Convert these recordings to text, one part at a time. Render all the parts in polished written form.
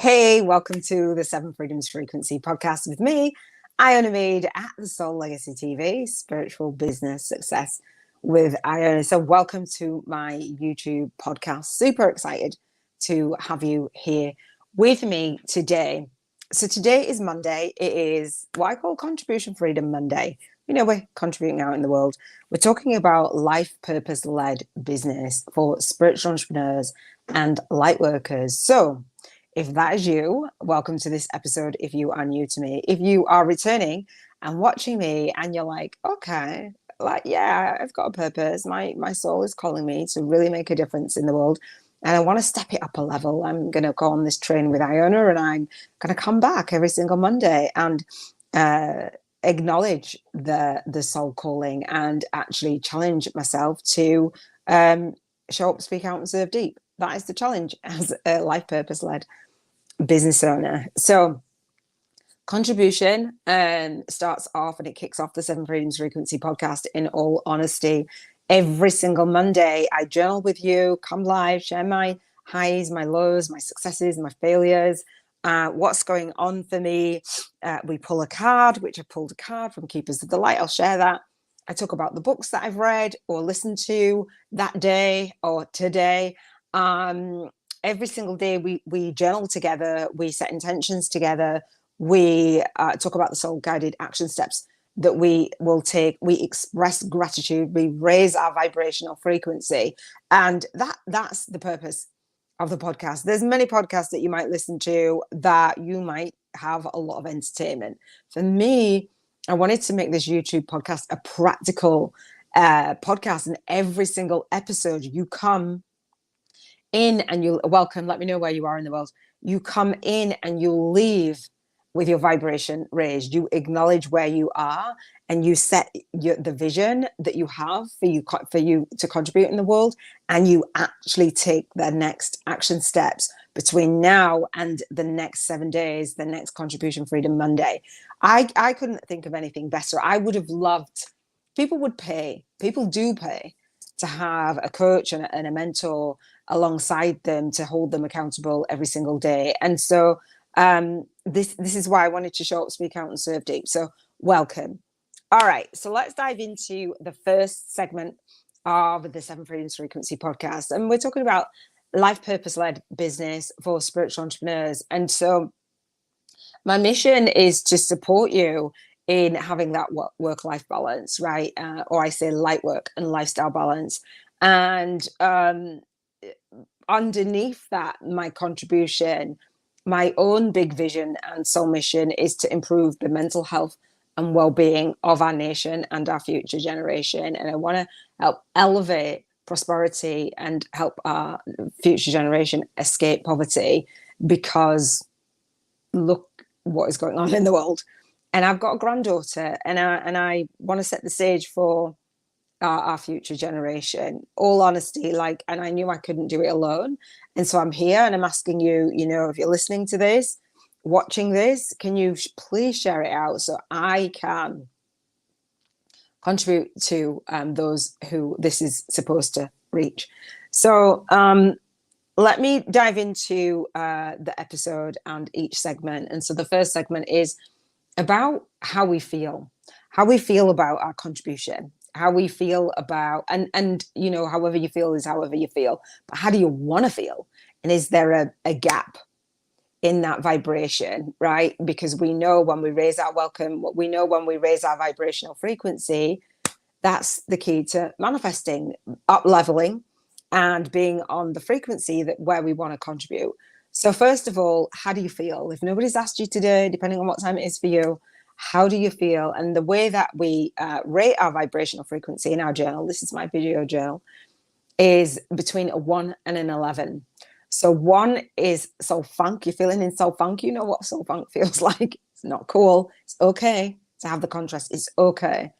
Hey, welcome to the Seven Freedoms Frequency podcast with me, Iona Meade at the Soul Legacy TV, Spiritual Business Success with Iona. So welcome to my YouTube podcast. Super excited to have you here with me today. So today is Monday. It is what I call Contribution Freedom Monday. You know, we're contributing out in the world. We're talking about life purpose-led business for spiritual entrepreneurs and light workers. So if that is you, welcome to this episode. If you are new to me, if you are returning and watching me and you're like, okay, yeah, I've got a purpose. My soul is calling me to really make a difference in the world. And I want to step it up a level. I'm going to go on this train with Iona and I'm going to come back every single Monday and acknowledge the soul calling and actually challenge myself to show up, speak out and serve deep. That is the challenge as a life purpose led business owner. So contribution starts off and it kicks off the Seven Freedoms Frequency podcast. In all honesty, every single Monday I journal with you, come live, share my highs, my lows, my successes, my failures, what's going on for me. We pull a card, which I pulled a card from Keepers of the Light. I'll share that. I talk about the books that I've read or listened to that day or today. Every single day we journal together, we set intentions together, we talk about the soul guided action steps that we will take, we express gratitude, we raise our vibrational frequency, and that's the purpose of the podcast. There's many podcasts that you might listen to that you might have a lot of entertainment. For me, I wanted to make this YouTube podcast a practical podcast, and every single episode you come in and you'll welcome, let me know where you are in the world. You come in and you'll leave with your vibration raised. You acknowledge where you are and you set the vision that you have for you to contribute in the world, and you actually take the next action steps between now and the next 7 days, the next Contribution Freedom Monday. I couldn't think of anything better. I would have loved, people do pay to have a coach and a mentor alongside them to hold them accountable every single day. And so this is why I wanted to show up, speak out and serve deep. So welcome. All right, so let's dive into the first segment of the Seven Freedoms Frequency podcast. And we're talking about life purpose-led business for spiritual entrepreneurs. And so my mission is to support you in having that work-life balance, right? Or I say light work and lifestyle balance. And underneath that, my contribution, my own big vision and soul mission is to improve the mental health and well-being of our nation and our future generation. And I want to help elevate prosperity and help our future generation escape poverty, because look what is going on in the world. And I've got a granddaughter, and I want to set the stage for our future generation. All honesty, and I knew I couldn't do it alone. And so I'm here and I'm asking you, if you're listening to this, watching this, can you please share it out so I can contribute to those who this is supposed to reach. So let me dive into the episode and each segment. And so the first segment is about how we feel about our contribution, how we feel about, and however you feel is however you feel, but how do you want to feel? And is there a gap in that vibration, right? Because we know when we raise our when we raise our vibrational frequency, that's the key to manifesting, up leveling, and being on the frequency where we want to contribute. So first of all, how do you feel? If nobody's asked you today, depending on what time it is for you, how do you feel? And the way that we rate our vibrational frequency in our journal, this is my video journal, is between a 1 and an 11. So 1 is soul funk. You're feeling in soul funk. You know what soul funk feels like. It's not cool. It's okay to have the contrast. It's okay.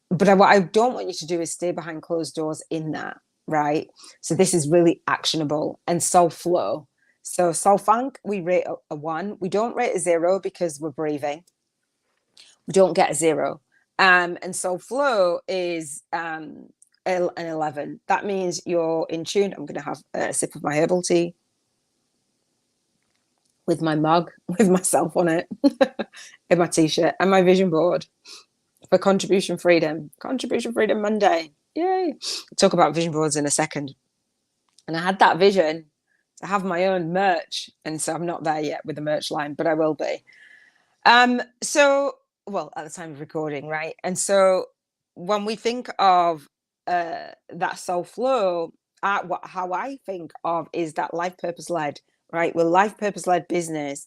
But what I don't want you to do is stay behind closed doors in that, right? So this is really actionable. And soul flow. So soul funk, we rate a 1. We don't rate a 0 because we're breathing. We don't get a 0. And soul flow is an 11. That means you're in tune. I'm going to have a sip of my herbal tea. with my mug with myself on it in my t-shirt and my vision board for Contribution Freedom Monday. Yay. I'll talk about vision boards in a second. And I had that vision to have my own merch. And so I'm not there yet with the merch line, but I will be. Well, at the time of recording, right? And so when we think of that soul flow, how I think of is that life purpose led, right? We're life purpose led business.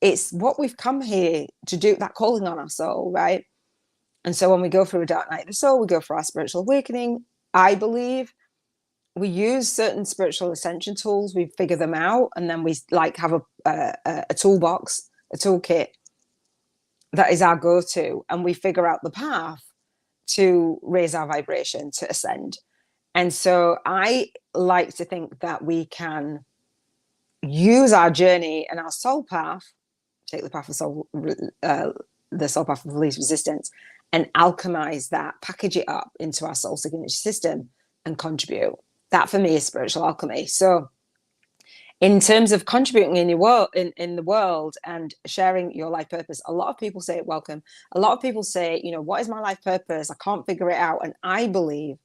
It's what we've come here to do, that calling on our soul, right? And so when we go through a dark night of the soul, we go for our spiritual awakening. I believe we use certain spiritual ascension tools, we figure them out, and then we like have a toolbox, a toolkit that is our go-to, and we figure out the path to raise our vibration, to ascend. And so I like to think that we can use our journey and our soul path, take the path of soul, the soul path of least resistance, and alchemize that, package it up into our soul signature system and contribute. That for me is spiritual alchemy. So in terms of contributing in your world, in the world and sharing your life purpose, a lot of people say it welcome. A lot of people say, you know, what is my life purpose? I can't figure it out. And I believe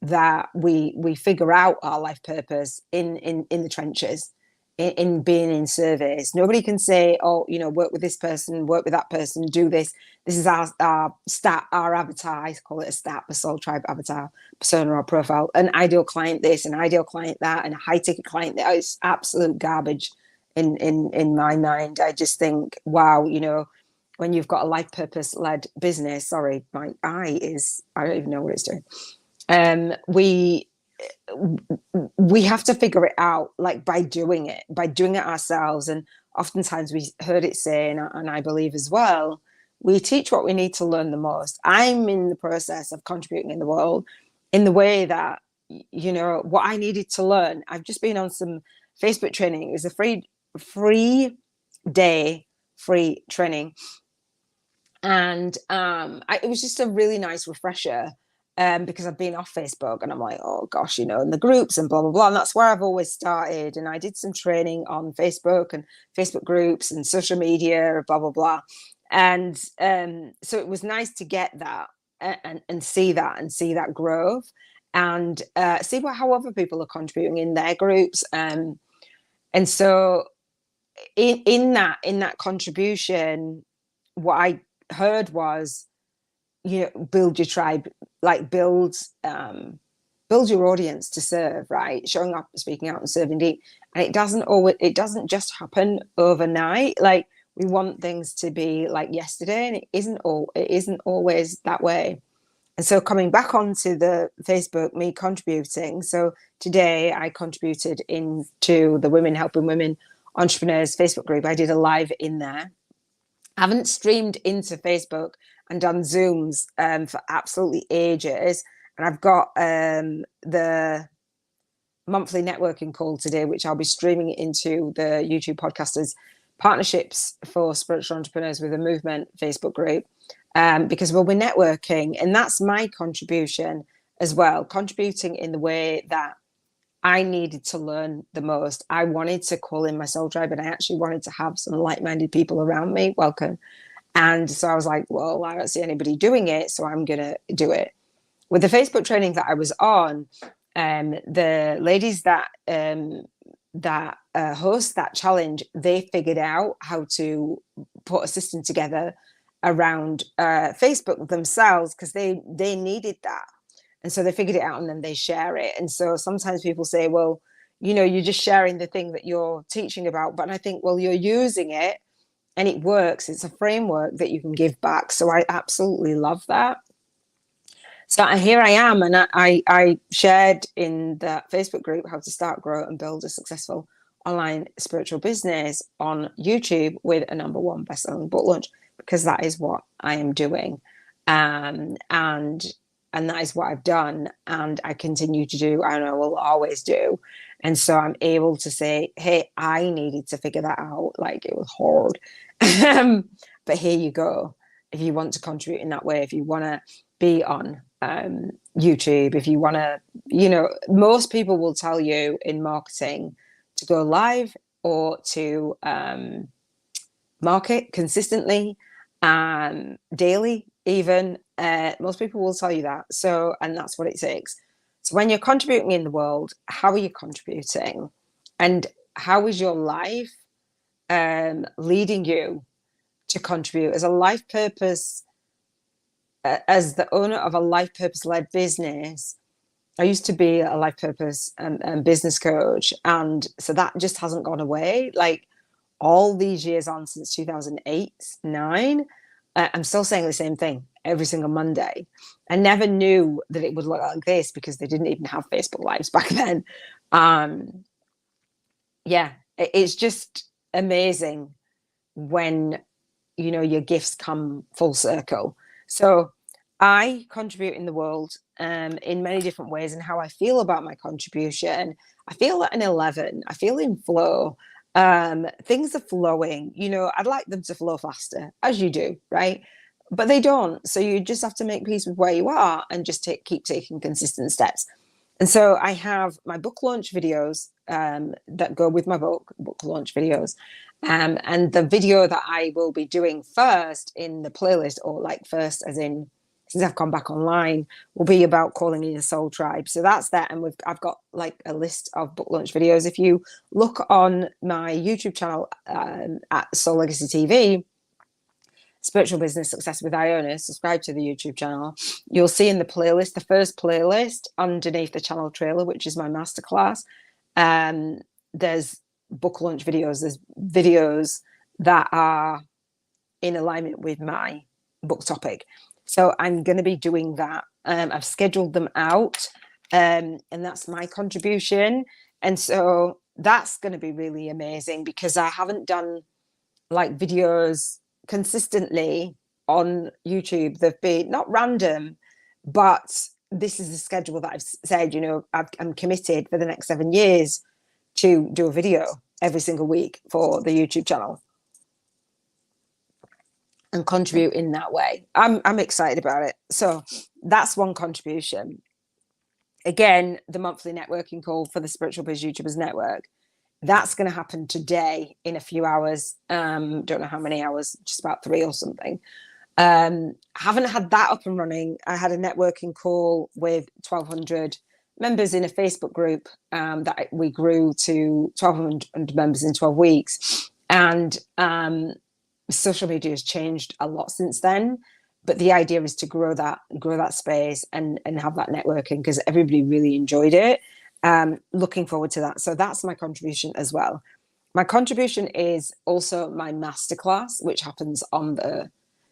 that we figure out our life purpose in the trenches, in being in service. Nobody can say, oh, you know, work with this person, work with that person, do this. This is our stat, our avatar. I call it a stat, the soul tribe avatar, persona or profile. An ideal client this, an ideal client that, and a high ticket client that. Is absolute garbage in my mind. I just think, wow, you know, when you've got a life purpose led business, sorry, my eye is, I don't even know what it's doing. We have to figure it out, like by doing it ourselves. And oftentimes we heard it say, and I believe as well, we teach what we need to learn the most. I'm in the process of contributing in the world in the way that, you know, what I needed to learn. I've just been on some Facebook training. It was a free day, free training. And it was just a really nice refresher. Because I've been off Facebook and I'm like, oh gosh, you know, and the groups and blah, blah, blah. And that's where I've always started. And I did some training on Facebook and Facebook groups and social media, blah, blah, blah. And so it was nice to get that and see that growth and see how other people are contributing in their groups. And so in that contribution, what I heard was, you know, build your tribe, like build your audience to serve, right? Showing up, speaking out, and serving deep. And it doesn't just happen overnight. Like we want things to be like yesterday, and it isn't always that way. And so coming back onto the Facebook, me contributing. So today I contributed into the Women Helping Women Entrepreneurs Facebook group. I did a live in there. I haven't streamed into Facebook and done Zooms for absolutely ages. And I've got the monthly networking call today, which I'll be streaming into the YouTube Podcasters Partnerships for Spiritual Entrepreneurs with a Movement Facebook group, because we'll be networking. And that's my contribution as well, contributing in the way that I needed to learn the most. I wanted to call in my soul tribe, and I actually wanted to have some like-minded people around me. Welcome. And so I was like, well, I don't see anybody doing it, so I'm going to do it. With the Facebook training that I was on, the ladies that host that challenge, they figured out how to put a system together around Facebook themselves, because they needed that. And so they figured it out and then they share it. And so sometimes people say, well, you know, you're just sharing the thing that you're teaching about. But I think, well, you're using it and it works. It's a framework that you can give back. So I absolutely love that. So here I am. And I shared in that Facebook group how to start, grow and build a successful online spiritual business on YouTube with a #1 bestselling book launch, because that is what I am doing. And that is what I've done, and I continue to do, and I will always do. And so I'm able to say, hey, I needed to figure that out. Like, it was hard. But here you go. If you want to contribute in that way, if you want to be on YouTube, if you want to, you know, most people will tell you in marketing to go live or to market consistently, daily even. Most people will tell you that. So, and that's what it takes. So when you're contributing in the world, how are you contributing? And how is your life leading you to contribute as a life purpose, as the owner of a life purpose-led business? I used to be a life purpose and business coach. And so that just hasn't gone away. Like all these years on since 2008, 9, I'm still saying the same thing every single Monday. I never knew that it would look like this because they didn't even have Facebook Lives back then. Yeah, it's just amazing when, you know, your gifts come full circle. So I contribute in the world in many different ways, and how I feel about my contribution. I feel at an 11. I feel in flow. Things are flowing. You know, I'd like them to flow faster, as you do, right? But they don't. So you just have to make peace with where you are and just keep taking consistent steps. And so I have my book launch videos that go with my book launch videos. And the video that I will be doing first in the playlist, or like first as in since I've gone back online, will be about calling in a soul tribe. So that's that. And I've got like a list of book launch videos. If you look on my YouTube channel at Soul Legacy TV, Spiritual Business Success with Iona, subscribe to the YouTube channel, you'll see in the playlist, the first playlist underneath the channel trailer, which is my masterclass, there's book launch videos. There's videos that are in alignment with my book topic. So I'm going to be doing that. I've scheduled them out, and that's my contribution. And so that's going to be really amazing because I haven't done like videos consistently on YouTube. They've been not random, but this is the schedule that I've said, you know, I'm committed for the next 7 years to do a video every single week for the YouTube channel and contribute in that way. I'm excited about it. So that's one contribution. Again, the monthly networking call for the Spiritual Biz YouTubers Network. That's going to happen today in a few hours. Don't know how many hours, just about 3 or something. Haven't had that up and running. I had a networking call with 1,200 members in a Facebook group that we grew to 1,200 members in 12 weeks. And social media has changed a lot since then. But the idea is to grow that space and have that networking because everybody really enjoyed it. Looking forward to that. So that's my contribution as well. My contribution is also my masterclass, which happens on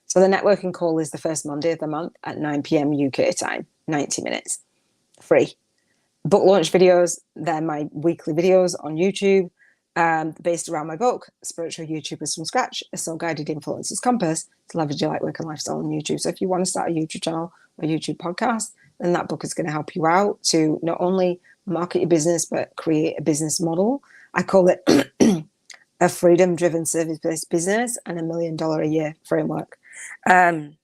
so the networking call is the first Monday of the month at 9 p.m. UK time, 90 minutes, free. Book launch videos, they're my weekly videos on YouTube, based around my book, Spiritual YouTubers from Scratch, a soul-guided influencer's compass to leverage your light work and lifestyle on YouTube. So if you want to start a YouTube channel or a YouTube podcast, then that book is going to help you out to not only market your business, but create a business model. I call it a freedom-driven service-based business and $1 million a year framework. And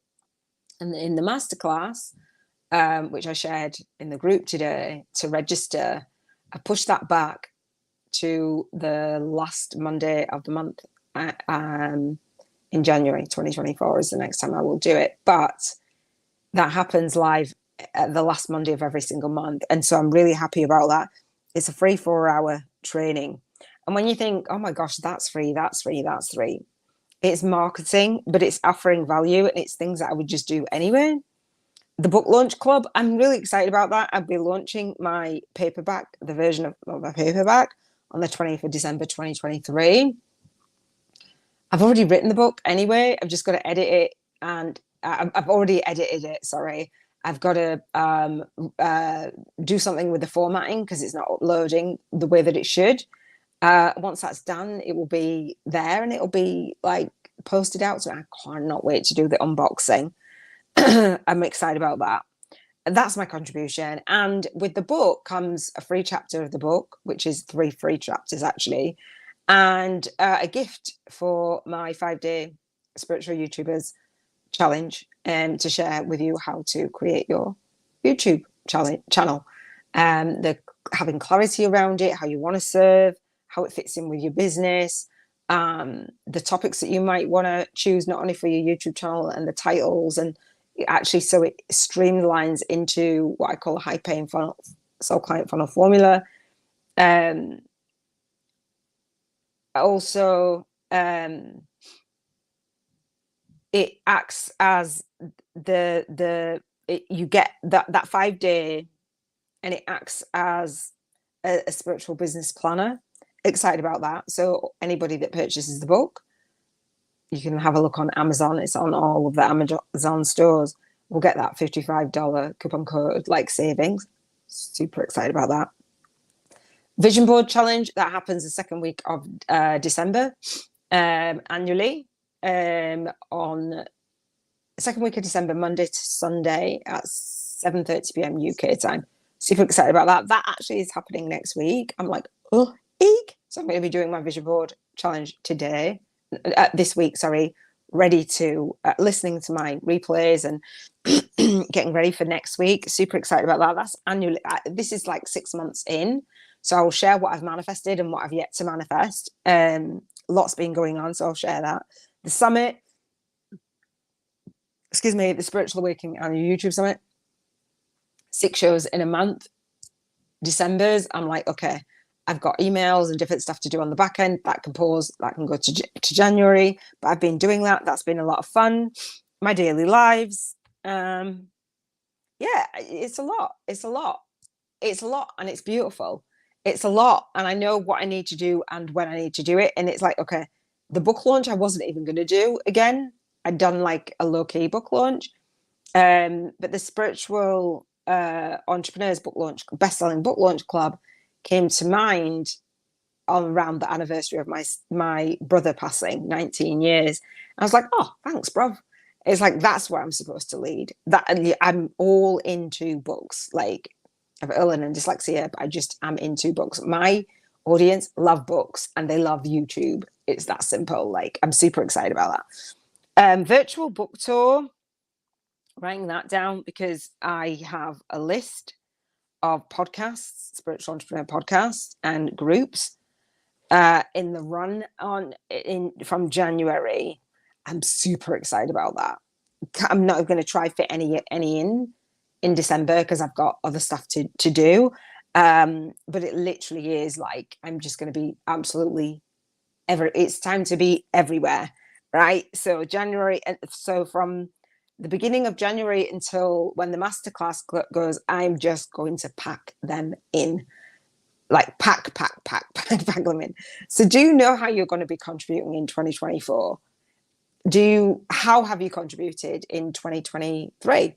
in the masterclass, which I shared in the group today to register, I pushed that back to the last Monday of the month in January 2024 is the next time I will do it. But that happens live at the last Monday of every single month. And so I'm really happy about that. It's a free 4-hour training. And when you think, oh my gosh, that's free, it's marketing, but it's offering value and it's things that I would just do anyway. The book launch club, I'm really excited about that. I'll be launching my paperback, the version of my paperback on the 20th of December 2023. I've already written the book anyway. I've just got to edit it, and I've already edited it, sorry. I've got to do something with the formatting because it's not uploading the way that it should. Once that's done, it will be there and it'll be like posted out. So I cannot wait to do the unboxing. I'm excited about that. And that's my contribution. And with the book comes a free chapter of the book, which is 3 free chapters actually, and a gift for my 5-day Spiritual YouTubers challenge to share with you how to create your YouTube channel. Having clarity around it, how you want to serve, how it fits in with your business, the topics that you might want to choose, not only for your YouTube channel, and the titles, and actually so it streamlines into what I call a high paying funnel, soul client funnel formula. Also, it acts as you get that 5 day, and it acts as a spiritual business planner. Excited about that. So anybody that purchases the book, you can have a look on Amazon. It's on all of the Amazon stores. We'll get that $55 coupon code, like savings. Super excited about that. Vision board challenge that happens the second week of December, annually, on the second week of December, Monday to Sunday at 7:30 p.m. UK time. Super excited about that. That actually is happening next week. I'm like, oh, eek. So I'm going to be doing my vision board challenge this week, ready to listening to my replays and getting ready for next week. Super excited about that. That's annually. This is like 6 months in. So I'll share what I've manifested and what I've yet to manifest. Lots been going on, so I'll share that. The summit, the Spiritual Awakening and YouTube Summit, 6 shows in a month. December's, I'm like, okay, I've got emails and different stuff to do on the back end. That can pause, that can go to January. But I've been doing that. That's been a lot of fun. My daily lives. Yeah, it's a lot. It's a lot. It's a lot, and it's beautiful. It's a lot, and I know what I need to do and when I need to do it. And it's like, okay, the book launch I wasn't even going to do again. I'd done like a low-key book launch. But the Spiritual Entrepreneurs book launch, best-selling book launch club, came to mind around the anniversary of my brother passing, 19 years. I was like, oh, thanks, bruv. It's like, that's where I'm supposed to lead. That I'm all into books. Like, I've Ellen and dyslexia, but I'm into books. My audience love books and they love YouTube. It's that simple. Like, I'm super excited about that. Virtual book tour, writing that down because I have a list of podcasts, spiritual entrepreneur podcasts and groups in the run from January. I'm super excited about that. I'm not going to try fit any in December because I've got other stuff to do. But it literally is like, I'm just going to be absolutely it's time to be everywhere, right? So January, so from the beginning of January until when the masterclass goes, I'm just going to pack them in. Like pack them in. So do you know how you're going to be contributing in 2024? How have you contributed in 2023?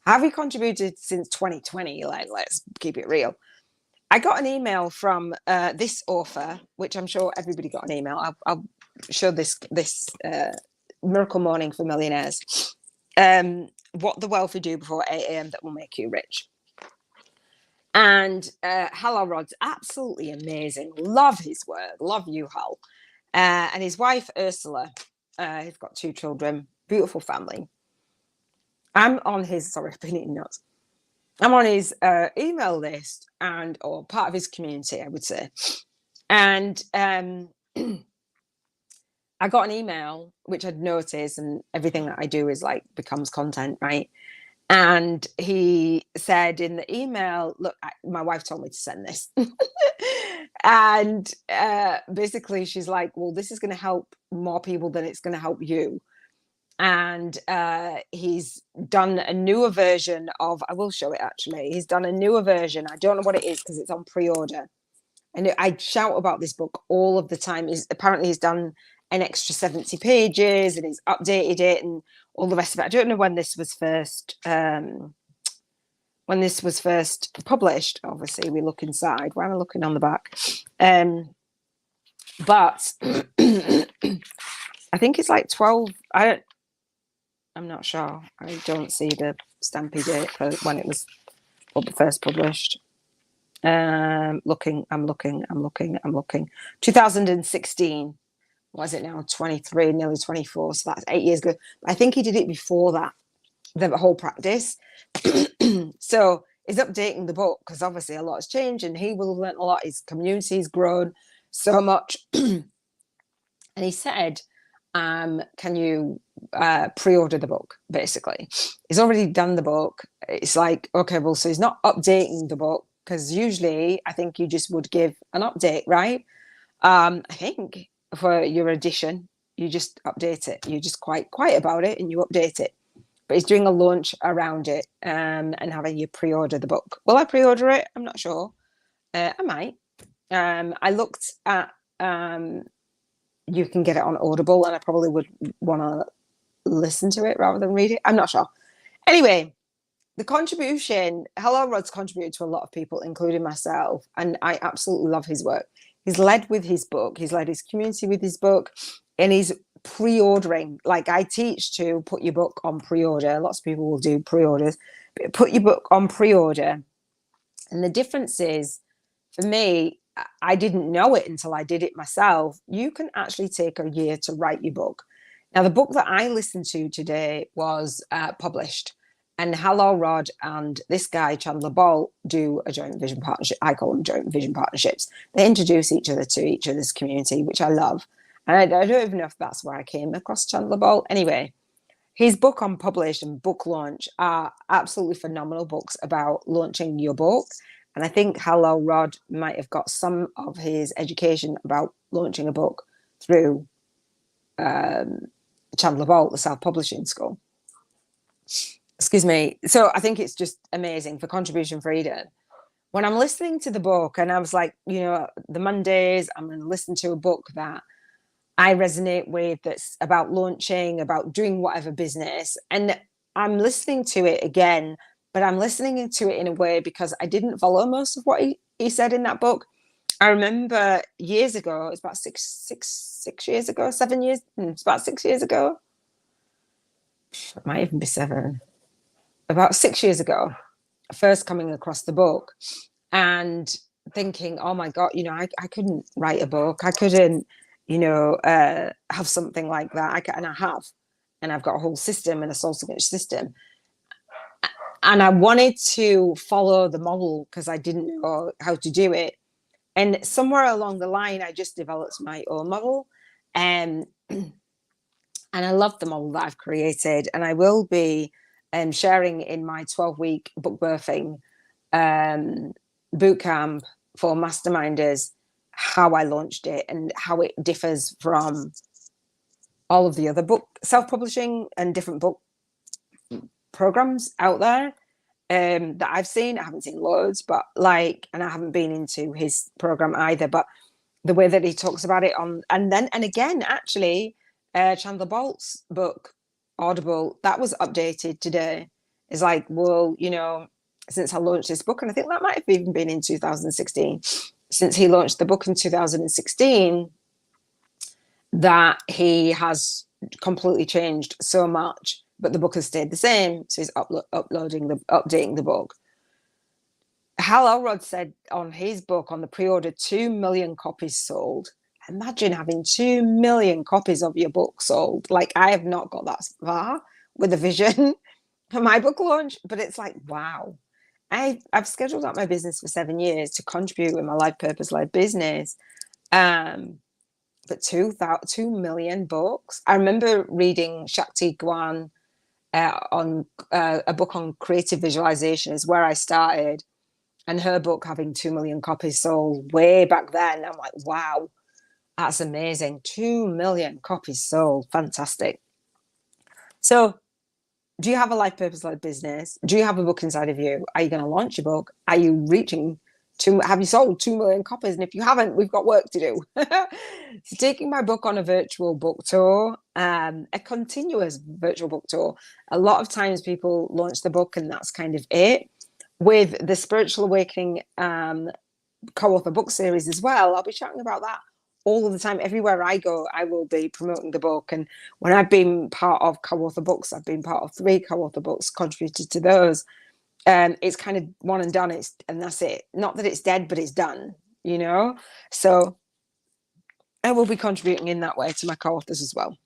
Have you contributed since 2020? Like, let's keep it real. I got an email from this author, which I'm sure everybody got an email. I'll show this Miracle Morning for Millionaires. What the wealthy do before 8 a.m. that will make you rich. And Hal Rod's absolutely amazing. Love his work. Love you, Hal. And his wife, Ursula. He's got 2 children. Beautiful family. I'm on his, I've been eating nuts. I'm on his email list or part of his community, I would say. And I got an email, which I'd noticed, and everything that I do is like becomes content, right? And he said in the email, look, my wife told me to send this. And basically she's like, well, this is going to help more people than it's going to help you. And he's done a newer version of, I will show it actually. He's done a newer version. I don't know what it is because it's on pre-order. And I shout about this book all of the time. Apparently he's done an extra 70 pages and he's updated it and all the rest of it. I don't know when this was first published. Obviously we look inside. Why am I looking on the back? But I think it's like 12. I'm not sure. I don't see the stampy date for when it was first published. I'm looking. 2016. What is it now? 23, nearly 24. So that's 8 years ago. I think he did it before that, the whole practice. So he's updating the book because obviously a lot has changed and he will have learned a lot. His community's grown. so much. And he said, can you pre-order the book? Basically, he's already done the book. It's like, okay, well, so he's not updating the book, because usually I think you just would give an update, right? I think for your edition, you just update it. You're just quite quiet about it and you update it. But he's doing a launch around it, and having you pre-order the book. Will I pre-order it? I'm not sure. I might. I looked at, you can get it on Audible, and I probably would want to listen to it rather than read it. I'm not sure. Anyway, the contribution, Hello Rod's contributed to a lot of people, including myself, and I absolutely love his work. He's led with his book. He's led his community with his book, and he's pre-ordering. Like, I teach to put your book on pre-order. Lots of people will do pre-orders, but put your book on pre-order. And the difference is, for me, I didn't know it until I did it myself. You can actually take a year to write your book. Now, the book that I listened to today was published. And Hello Rod and this guy, Chandler Bolt, do a joint vision partnership. I call them joint vision partnerships. They introduce each other to each other's community, which I love. And I don't even know if that's where I came across Chandler Bolt. Anyway, his book on published and book launch are absolutely phenomenal books about launching your book. And I think Hello Rod might have got some of his education about launching a book through Chandler Bolt, the self-publishing school. Excuse me. So I think it's just amazing for contribution freedom. When I'm listening to the book, and I was like, the Mondays, I'm going to listen to a book that I resonate with, that's about launching, about doing whatever business. And I'm listening to it again, but I'm listening to it in a way because I didn't follow most of what he said in that book. I remember years ago, it's about six years ago, 7 years, it's about 6 years ago. It might even be 7. About 6 years ago, first coming across the book and thinking, oh my God, I couldn't write a book. I couldn't, have something like that. And I have, and I've got a whole system and a soul signature system. And I wanted to follow the model because I didn't know how to do it. And somewhere along the line, I just developed my own model. And I love the model that I've created. And I will be sharing in my 12-week book birthing bootcamp for masterminders how I launched it and how it differs from all of the other book self-publishing and different book programs out there that I've seen. I haven't seen loads, but and I haven't been into his program either, but the way that he talks about it and again, actually, Chandler Bolt's book, Audible, that was updated today. It's like, well, since I launched this book, and I think that might have even been in 2016, since he launched the book in 2016, that he has completely changed so much, but the book has stayed the same. So he's updating the book. Hal Elrod said on his book, on the pre-order, 2 million copies sold. Imagine having 2 million copies of your book sold. Like, I have not got that far with a vision for my book launch, but it's like, wow. I've scheduled out my business for 7 years to contribute with my life purpose-led business. But 2 million books. I remember reading Shakti Gwan on a book on creative visualization is where I started. And her book having 2 million copies sold way back then. I'm like, wow, that's amazing. 2 million copies sold. Fantastic. So do you have a life purpose-led business? Do you have a book inside of you? Are you going to launch your book? Are you reaching have you sold 2 million copies? And if you haven't, we've got work to do. So taking my book on a virtual book tour, a continuous virtual book tour. A lot of times people launch the book and that's kind of it. With the Spiritual Awakening co-author book series as well, I'll be chatting about that all of the time. Everywhere I go, I will be promoting the book. And when I've been part of co-author books, I've been part of 3 co-author books, contributed to those. It's kind of one and done. And that's it. Not that it's dead, but it's done, So I will be contributing in that way to my co-authors as well.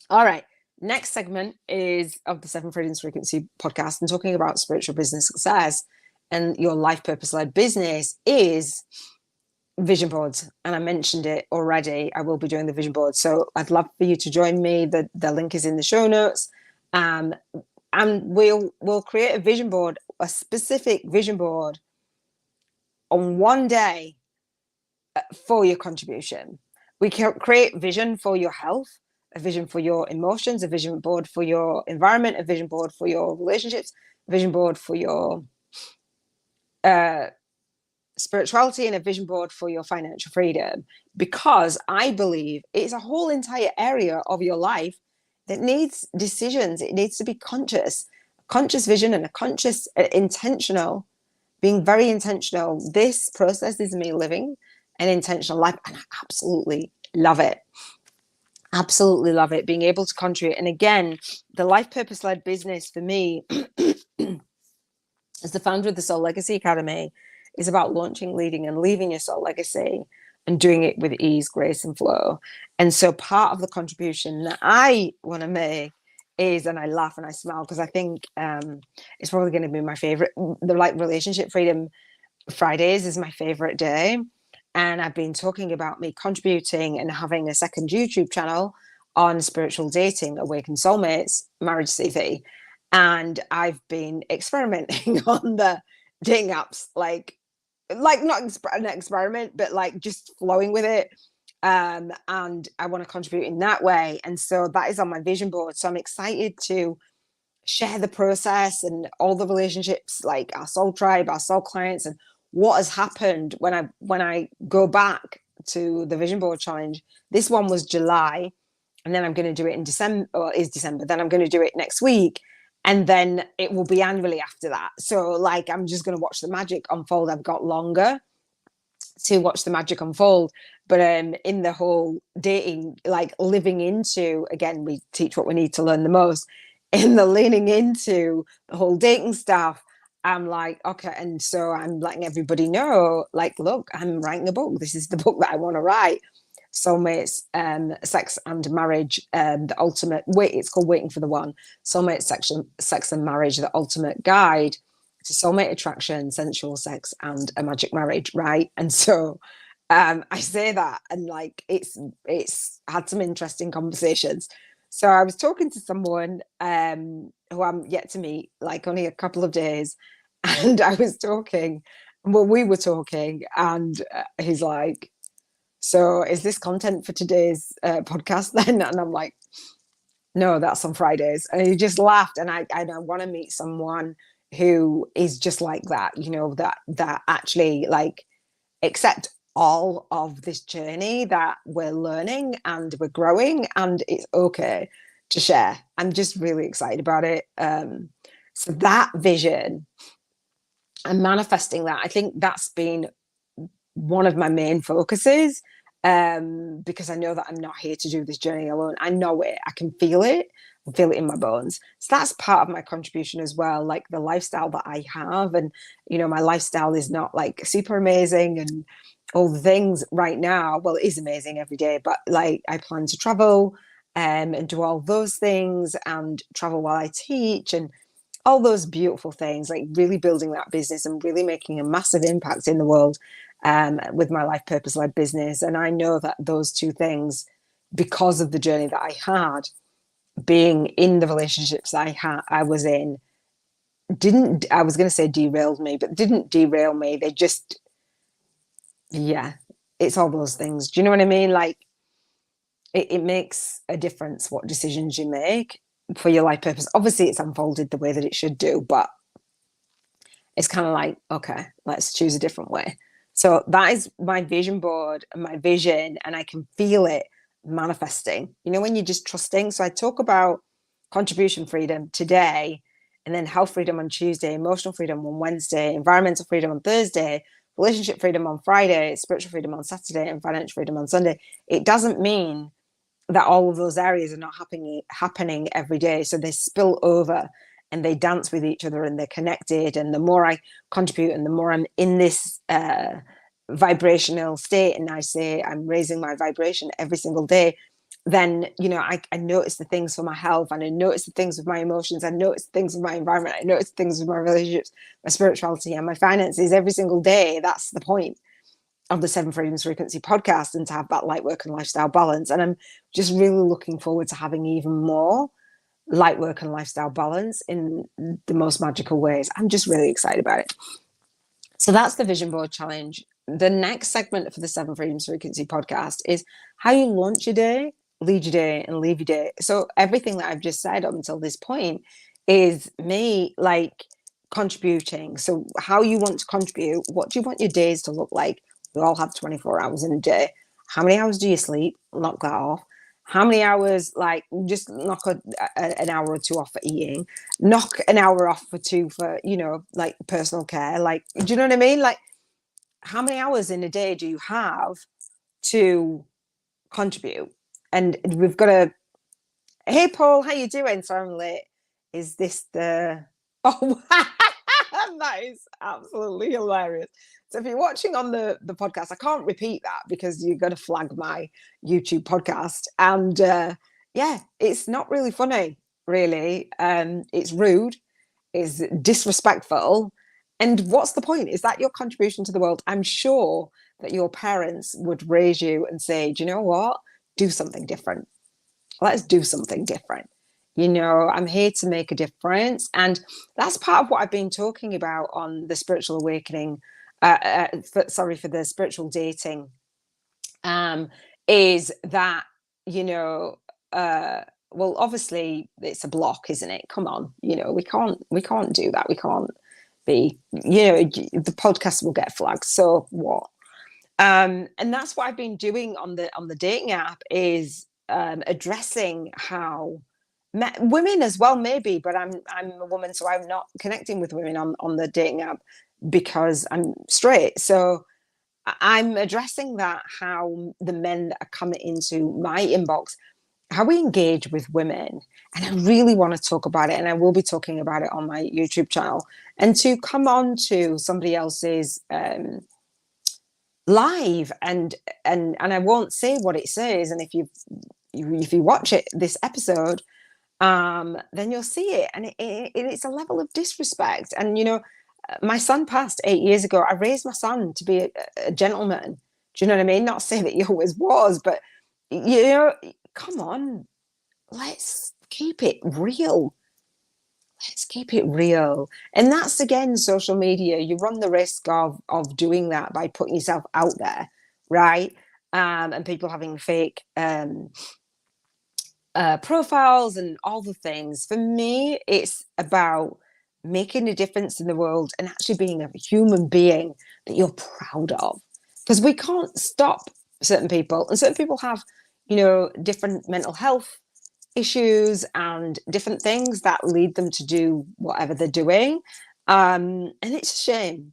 All right. Next segment is of the 7 Freedoms Frequency podcast, and talking about spiritual business success and your life purpose-led business is vision boards, and I mentioned it already. I will be doing the vision board, so I'd love for you to join me. The link is in the show notes, and we'll create a vision board, a specific vision board, on one day for your contribution. We can create vision for your health, a vision for your emotions, a vision board for your environment, a vision board for your relationships, a vision board for your spirituality, and a vision board for your financial freedom, because I believe it's a whole entire area of your life that needs decisions. It needs to be conscious vision, and a conscious, intentional, being very intentional. This process is me living an intentional life, and I absolutely love it. Absolutely love it, being able to contribute. And again, the life purpose led business for me, as the founder of the Soul Legacy Academy, is about launching, leading, and leaving your soul legacy, and doing it with ease, grace, and flow. And so part of the contribution that I want to make is, and I laugh and I smile because I think it's probably going to be my favorite. The like Relationship Freedom Fridays is my favorite day. And I've been talking about me contributing and having a second YouTube channel on spiritual dating, Awakened Soulmates, Marriage CV. And I've been experimenting on the dating apps, like not an experiment, but like just flowing with it. And I want to contribute in that way. And so that is on my vision board. So I'm excited to share the process and all the relationships, like our soul tribe, our soul clients, and what has happened when I go back to the vision board challenge. This one was July, and then I'm going to do it in December, or is December. Then I'm going to do it next week, and then it will be annually after that. So like, I'm just going to watch the magic unfold. I've got longer to watch the magic unfold. But in the whole dating, like living into, again, we teach what we need to learn the most. In the leaning into the whole dating stuff, I'm like, okay. And so I'm letting everybody know, like, look, I'm writing a book. This is the book that I want to write. Soulmates, Sex and Marriage, the ultimate wait. It's called Waiting for the One. Soulmate, Sex and Marriage, the ultimate guide to soulmate attraction, sensual sex, and a magic marriage. Right. And so I say that, and like, it's had some interesting conversations. So I was talking to someone who I'm yet to meet, like only a couple of days, and I was talking, well, we were talking, and he's like, so is this content for today's podcast then? And I'm like, no, that's on Fridays. And he just laughed. And I want to meet someone who is just like that, you know, that actually like accept all of this journey that we're learning and we're growing, and it's okay to share. I'm just really excited about it. So that vision and manifesting that, I think that's been one of my main focuses, because I know that I'm not here to do this journey alone. I know it. I can feel it. I feel it in my bones. So that's part of my contribution as well, like the lifestyle that I have. And, you know, my lifestyle is not like super amazing and all the things right now. Well, it is amazing every day, but like I plan to travel and do all those things, and travel while I teach, and all those beautiful things, like really building that business and really making a massive impact in the world with my life purpose led business. And I know that those two things, because of the journey that I had, being in the relationships I was in, I was going to say derailed me, but didn't derail me. They just, yeah, it's all those things. Do you know what I mean? Like it makes a difference what decisions you make for your life purpose. Obviously it's unfolded the way that it should do, but it's kind of like, okay, let's choose a different way. So that is my vision board and my vision, and I can feel it manifesting. You know, when you're just trusting. So I talk about contribution freedom today, and then health freedom on Tuesday, emotional freedom on Wednesday, environmental freedom on Thursday, relationship freedom on Friday, spiritual freedom on Saturday, and financial freedom on Sunday. It doesn't mean that all of those areas are not happening every day. So they spill over and they dance with each other, and they're connected. And the more I contribute and the more I'm in this vibrational state, and I say I'm raising my vibration every single day, then, you know, I notice the things for my health, and I notice the things with my emotions, I notice things with my environment, I notice things with my relationships, my spirituality, and my finances every single day. That's the point. of the Seven Freedoms Frequency podcast and to have that light work and lifestyle balance. And I'm just really looking forward to having even more light work and lifestyle balance in the most magical ways. I'm just really excited about it. So that's the vision board challenge. The next segment for the Seven Freedoms Frequency podcast is how you launch your day, lead your day, and leave your day. So everything that I've just said up until this point is me like contributing. So how you want to contribute, what do you want your days to look like? We all have 24 hours in a day. How many hours do you sleep? Knock that off. How many hours, like, just knock an hour or two off for eating, knock an hour off for two for, you know, like personal care. Like, do you know what I mean? Like, how many hours in a day do you have to contribute? And we've got to, hey, Paul, how you doing? Sorry, I'm late. Is this the, oh, that is absolutely hilarious. So if you're watching on the podcast, I can't repeat that because you're going to flag my YouTube podcast. And yeah, it's not really funny, really. It's rude, it's disrespectful. And what's the point? Is that your contribution to the world? I'm sure that your parents would raise you and say, do you know what? Do something different. Let's do something different. You know, I'm here to make a difference. And that's part of what I've been talking about on the spiritual awakening, for the spiritual dating, is that, you know, well, obviously it's a block, isn't it? Come on, you know, we can't do that. We can't be, you know, the podcast will get flagged. So what? And that's what I've been doing on the dating app is addressing how women as well, maybe, but I'm a woman, so I'm not connecting with women on the dating app because I'm straight. So I'm addressing that, how the men that are coming into my inbox, how we engage with women. And I really want to talk about it. And I will be talking about it on my YouTube channel. And to come on to somebody else's live and I won't say what it says. And if you watch it, this episode, then you'll see it. And it's a level of disrespect. And, you know, my son passed 8 years ago. I raised my son to be a gentleman. Do you know what I mean? Not saying that he always was, but, you know, come on, let's keep it real. Let's keep it real. And that's, again, social media. You run the risk of doing that by putting yourself out there, right? And people having fake profiles and all the things. For me, it's about making a difference in the world and actually being a human being that you're proud of. Because we can't stop certain people, and certain people have, you know, different mental health issues and different things that lead them to do whatever they're doing. And it's a shame.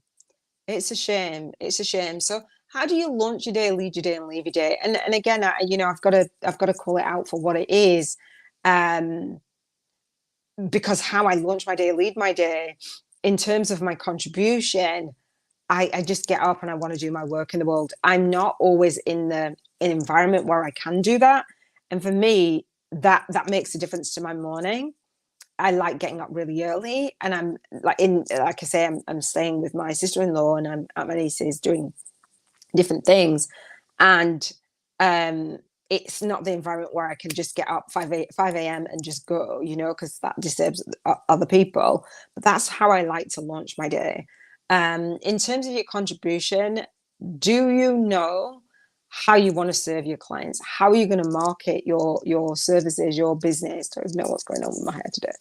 It's a shame. It's a shame. So how do you launch your day, lead your day, and leave your day? And again, you know, I've got to call it out for what it is, because how I launch my day, lead my day, in terms of my contribution, I just get up and I want to do my work in the world. I'm not always in an environment where I can do that, and for me, that makes a difference to my morning. I like getting up really early, and I'm like I say, I'm staying with my sister-in-law, and I'm at my niece's doing different things, and it's not the environment where I can just get up 5 a.m. and just go, you know, because that disturbs other people. But that's how I like to launch my day. In terms of your contribution, do you know how you want to serve your clients? How are you going to market your services, your business? I don't even know what's going on with my head today.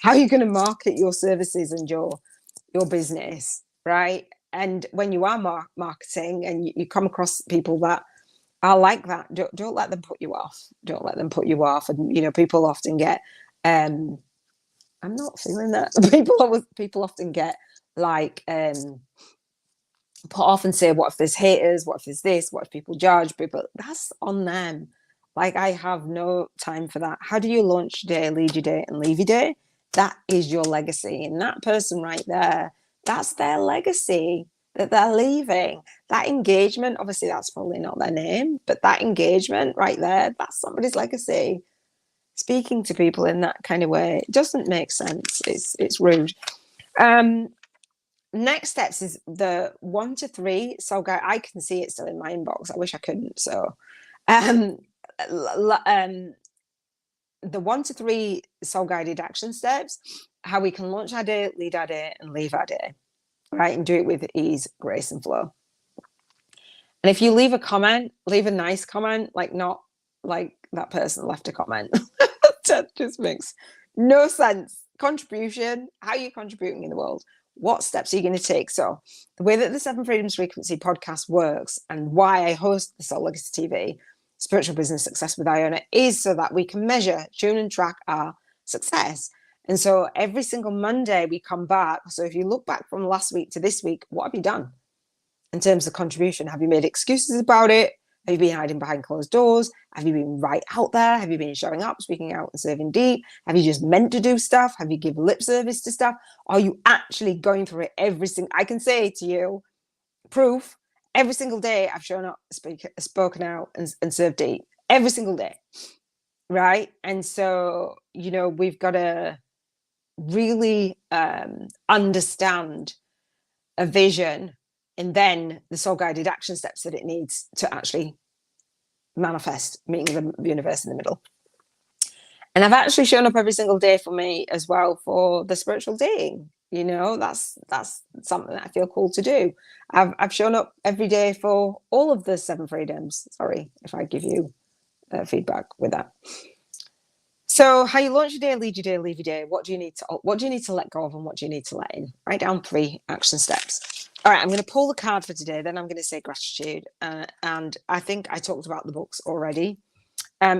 How are you going to market your services and your business, right? And when you are marketing and you come across people that are like that, don't let them put you off. Don't let them put you off. And, you know, people often get, I'm not feeling that. People often get like, put off and say, what if there's haters? What if there's this? What if people judge people? That's on them. Like, I have no time for that. How do you launch your day, lead your day, and leave your day? That is your legacy. And that person right there, that's their legacy that they're leaving. That engagement, obviously that's probably not their name, but that engagement right there, that's somebody's legacy. Speaking to people in that kind of way, it doesn't make sense. It's rude. next steps is the 1 to 3 soul guide. I can see it still in my inbox. I wish I couldn't. So, um, the 1 to 3 soul guided action steps, how we can launch our day, lead our day, and leave our day, right? And do it with ease, grace, and flow. And if you leave a comment, leave a nice comment, like not like that person left a comment. That just makes no sense. Contribution, how are you contributing in the world? What steps are you going to take? So the way that the Seven Freedoms Frequency podcast works and why I host the Soul Legacy TV, Spiritual Business Success with Iona, is so that we can measure, tune and track our success. And so every single Monday we come back. So if you look back from last week to this week, what have you done in terms of contribution? Have you made excuses about it? Have you been hiding behind closed doors? Have you been right out there? Have you been showing up, speaking out, and serving deep? Have you just meant to do stuff? Have you given lip service to stuff? Are you actually going through it every single? I can say to you, proof, every single day I've shown up, spoken out, and served deep. Every single day, right? And so, we've got to really understand a vision, and then the soul guided action steps that it needs to actually manifest, meeting the universe in the middle. And I've actually shown up every single day for me as well for the spiritual dating. That's something that I feel called to do. I've shown up every day for all of the 7 freedoms. Sorry if I give you feedback with that. So how you launch your day, lead your day, leave your day. What do you need to let go of, and what do you need to let in? Write down 3 action steps. All right, I'm going to pull the card for today. Then I'm going to say gratitude. And I think I talked about the books already.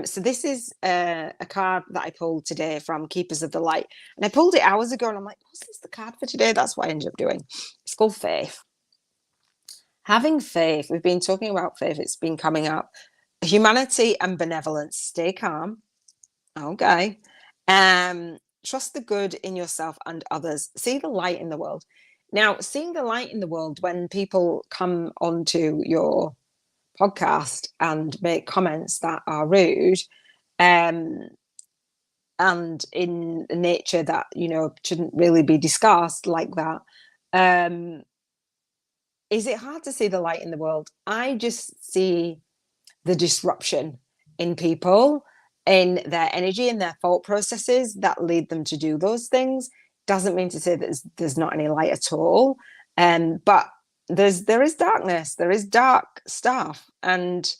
So this is a card that I pulled today from Keepers of the Light. And I pulled it hours ago, and I'm like, what's this the card for today? That's what I ended up doing. It's called Faith. Having faith. We've been talking about faith. It's been coming up. Humanity and benevolence. Stay calm. Okay. Trust the good in yourself and others. See the light in the world. Now, seeing the light in the world, when people come onto your podcast and make comments that are rude, and in nature that, shouldn't really be discussed like that, is it hard to see the light in the world? I just see the disruption in people, in their energy and their thought processes that lead them to do those things. Doesn't mean to say that there's not any light at all, but there is darkness, there is dark stuff, and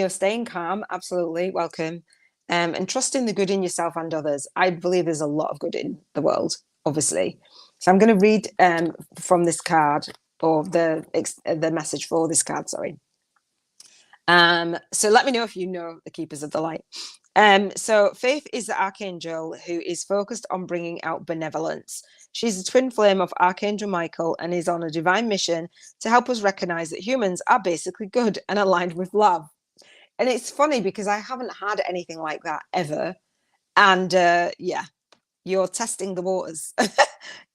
staying calm, absolutely welcome, and trusting the good in yourself and others. I believe there's a lot of good in the world, obviously. So I'm going to read from this card, or the message for this card, sorry. So let me know if you know the Keepers of the Light. So Faith is the archangel who is focused on bringing out benevolence. She's a twin flame of Archangel Michael and is on a divine mission to help us recognize that humans are basically good and aligned with love. And it's funny because I haven't had anything like that ever. And you're testing the waters.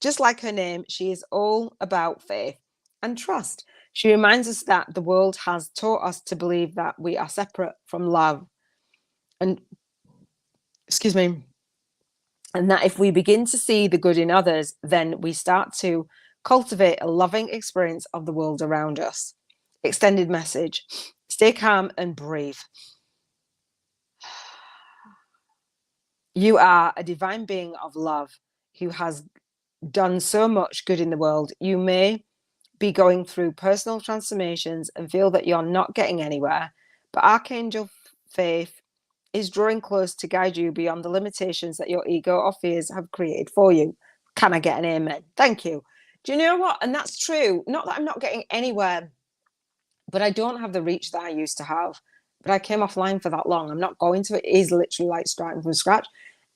Just like her name, she is all about faith and trust. She reminds us that the world has taught us to believe that we are separate from love. And that if we begin to see the good in others, then we start to cultivate a loving experience of the world around us. Extended message: stay calm and breathe. You are a divine being of love who has done so much good in the world. You may be going through personal transformations and feel that you're not getting anywhere, but Archangel Faith is drawing close to guide you beyond the limitations that your ego or fears have created for you. Can I get an amen? Thank you. Do you know what? And that's true. Not that I'm not getting anywhere, but I don't have the reach that I used to have. But I came offline for that long. I'm not going to. It is literally like starting from scratch.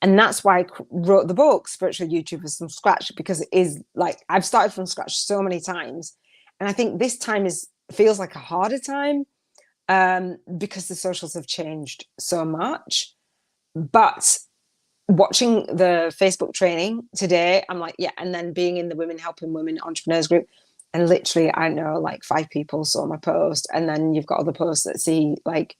And that's why I wrote the book, Spiritual YouTubers from Scratch, because it is like I've started from scratch so many times. And I think this time feels like a harder time because the socials have changed so much. But watching the Facebook training today, I'm like, yeah. And then being in the Women Helping Women Entrepreneurs group, and literally, I know like 5 people saw my post. And then you've got other posts that see like,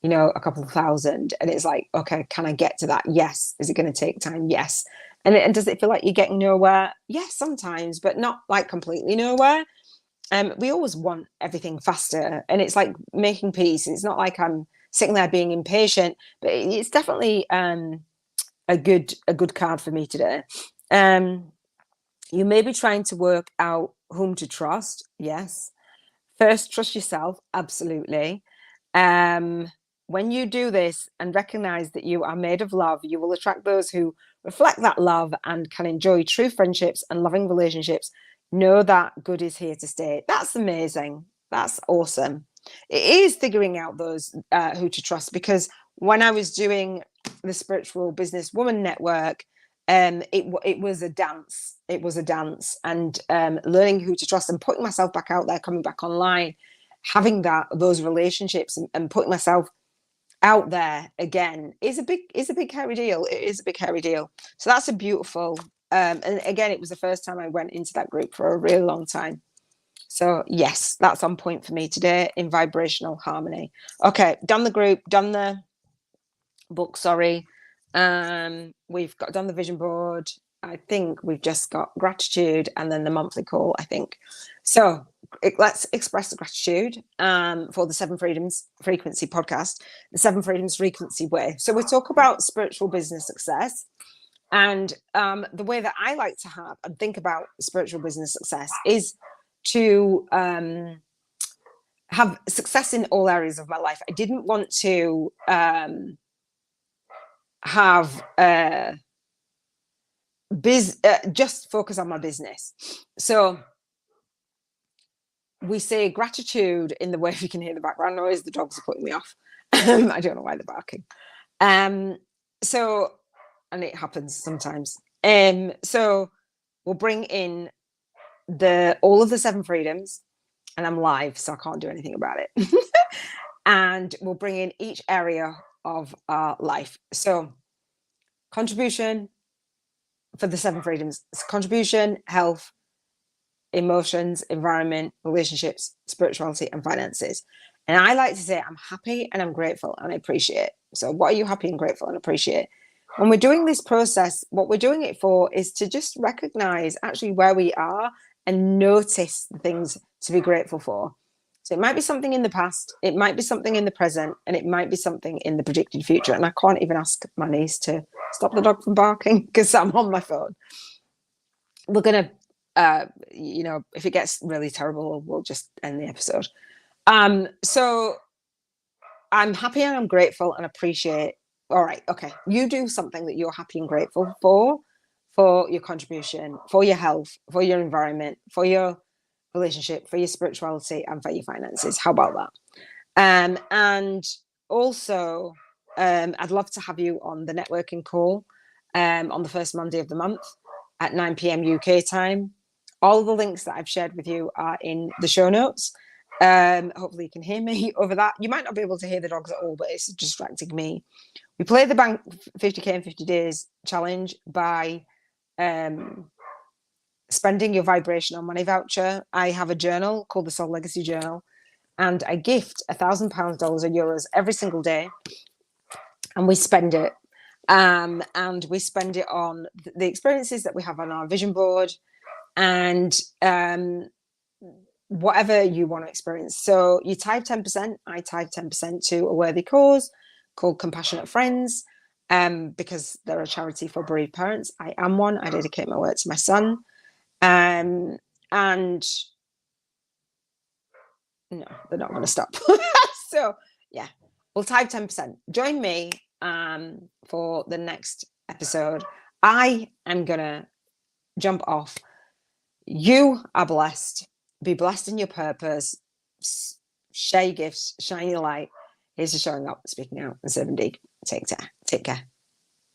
a couple of thousand. And it's like, okay, can I get to that? Yes. Is it going to take time? Yes. And does it feel like you're getting nowhere? Yes, sometimes, but not like completely nowhere. We always want everything faster, and it's like making peace. It's not like I'm sitting there being impatient, but it's definitely a good card for me today. You may be trying to work out whom to trust. Yes. First, trust yourself. Absolutely. When you do this and recognize that you are made of love, you will attract those who reflect that love and can enjoy true friendships and loving relationships. Know that good is here to stay. That's amazing. That's awesome. It is figuring out those who to trust, because when I was doing the Spiritual Business Woman Network, it was a dance. It was a dance, and learning who to trust and putting myself back out there, coming back online, having those relationships, and putting myself out there again is a big hairy deal. It is a big hairy deal. So that's a beautiful. And again, it was the first time I went into that group for a really long time. So yes, that's on point for me today in vibrational harmony. Okay, done the group, done the book. Sorry, we've got done the vision board. I think we've just got gratitude and then the monthly call, I think. So let's express the gratitude for the Seven Freedoms Frequency podcast, the Seven Freedoms Frequency way. So we talk about spiritual business success. And the way that I like to have and think about spiritual business success is to have success in all areas of my life. I didn't want to have just focus on my business. So we say gratitude in the way you can hear the background noise. The dogs are putting me off. I don't know why they're barking. So, and it happens sometimes. So we'll bring in all of the seven freedoms, and I'm live, so I can't do anything about it. And we'll bring in each area of our life. So contribution for the seven freedoms: contribution, health, emotions, environment, relationships, spirituality, and finances. And I like to say I'm happy and I'm grateful and I appreciate. So what are you happy and grateful and appreciate? When we're doing this process, what we're doing it for is to just recognize actually where we are and notice the things to be grateful for. So it might be something in the past, it might be something in the present, and it might be something in the predicted future. And I can't even ask my niece to stop the dog from barking because I'm on my phone. We're going to if it gets really terrible, we'll just end the episode. So I'm happy and I'm grateful and appreciate. All right, okay. You do something that you're happy and grateful for your contribution, for your health, for your environment, for your relationship, for your spirituality, and for your finances. How about that? And also, I'd love to have you on the networking call on the first Monday of the month at 9 p.m. UK time. All the links that I've shared with you are in the show notes. Hopefully you can hear me over that. You might not be able to hear the dogs at all, but it's distracting me. We play the Bank 50k in 50 days challenge by spending your vibrational money voucher. I have a journal called the Soul Legacy Journal, and I gift £1,000, dollars, or euros every single day, and we spend it. And we spend it on the experiences that we have on our vision board, and whatever you want to experience. So you type 10%, I type 10% to a worthy cause called Compassionate Friends, because they're a charity for bereaved parents. I am one. I dedicate my work to my son. And no, they're not going to stop. So yeah, we'll type 10%. Join me for the next episode. I am going to jump off. You are blessed. Be blessed in your purpose. Share your gifts. Shine your light. Here's to showing up, speaking out, and serving deep. Take care.